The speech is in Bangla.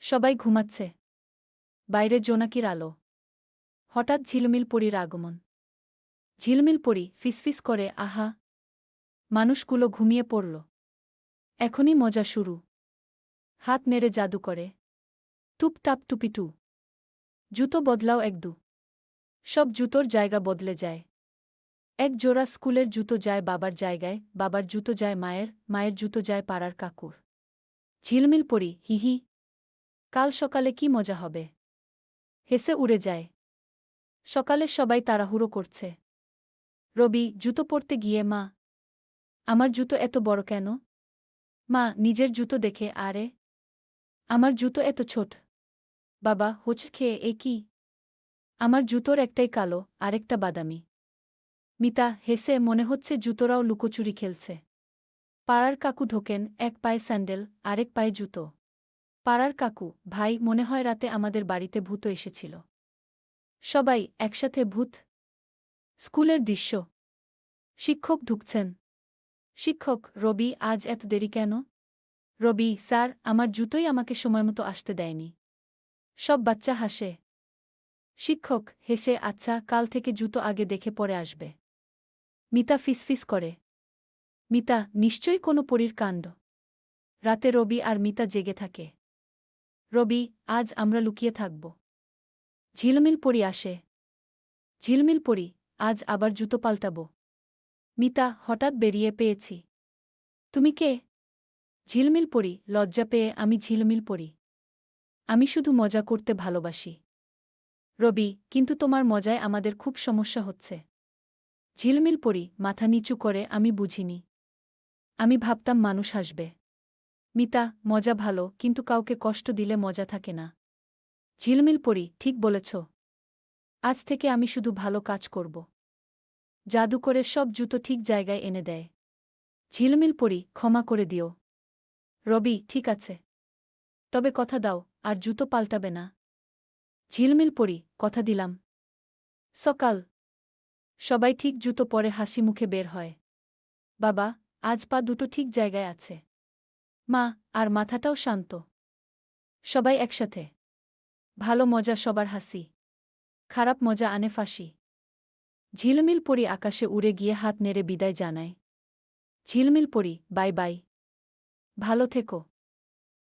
সবাই ঘুমাচ্ছে। বাইরে জোনাকির আলো। হঠাৎ ঝিলমিল পরীর আগমন। ঝিলমিল পরী ফিসফিস করে আহা। মানুষগুলো ঘুমিয়ে পড়ল। এখনই মজা শুরু। হাত নেড়ে জাদু করে। টুপটাপ টুপিটু। জুতো বদলাও একদু। সব জুতোর জায়গা বদলে যায়। এক জোড়া স্কুলের জুতো যায় বাবার জায়গায়, বাবার জুতো যায় মায়ের, মায়ের জুতো যায় পাড়ার কাকুর। ঝিলমিল পরী হিহি। কাল সকালে কি মজা হবে। হেসে উড়ে যায়। সকালে সবাই তাড়াহুড়ো করছে। রবি জুতো পরতে গিয়ে মা, আমার জুতো এত বড় কেন? মা নিজের জুতো দেখে আরে, আমার জুতো এত ছোট। বাবা হোঁচ খেয়ে এ কি? আমার জুতোর একটাই কালো, আরেকটা বাদামি। মিতা হেসে মনে হচ্ছে জুতোরাও লুকোচুরি খেলছে। পাড়ার কাকু ঢোকেন, এক পায়ে স্যান্ডেল, আরেক পায়ে জুতো। পাড়ার কাকু, ভাই মনে হয় রাতে আমাদের বাড়িতে ভূত এসেছিল। সবাই একসাথে ভূত। স্কুলের দৃশ্য। শিক্ষক ঢুকছেন। শিক্ষক, রবি আজ এত দেরি কেন? রবি, স্যার আমার জুতোই আমাকে সময়মতো আসতে দেয়নি। সব বাচ্চা হাসে। শিক্ষক হেসে আচ্ছা কাল থেকে জুতো আগে দেখে পরে আসবে। মিতা ফিসফিস করে। মিতা নিশ্চয়ই কোনো পরীর কাণ্ড। রাতে রবি আর মিতা জেগে থাকে। রবি, আজ আমরা লুকিয়ে থাকব। ঝিলমিল পরী আসে। ঝিলমিল পরী, আজ আবার জুতো পাল্টাব। মিতা হঠাৎ বেরিয়ে পেয়েছি। তুমি কে? ঝিলমিল পরী লজ্জা পেয়ে আমি ঝিলমিল পরী। আমি শুধু মজা করতে ভালোবাসি। রবি, কিন্তু তোমার মজায় আমাদের খুব সমস্যা হচ্ছে। ঝিলমিল পরী মাথা নিচু করে আমি বুঝিনি। আমি ভাবতাম মানুষ হাসবে। মিতা মজা ভালো, কিন্তু কাউকে কষ্ট দিলে মজা থাকে না। ঝিলমিল পরী ঠিক বলেছ। আজ থেকে আমি শুধু ভালো কাজ করব। জাদু করে সব জুতো ঠিক জায়গায় এনে দেয়। ঝিলমিল পরী ক্ষমা করে দিও। রবি ঠিক আছে। তবে কথা দাও, আর জুতো পাল্টাবে না। ঝিলমিল পরী কথা দিলাম। সকাল। সবাই ঠিক জুতো পরে হাসি মুখে বের হয়। বাবা, আজ পা দুটো ঠিক জায়গায় আছে। মা, আর মাথাটাও শান্ত। সবাই একসাথে। ভালো মজা সবার হাসি। খারাপ মজা আনে ফাঁসি। ঝিলমিল পরী আকাশে উড়ে গিয়ে হাত নেড়ে বিদায় জানায়। ঝিলমিল পরী বাই বাই। ভালো থেকো।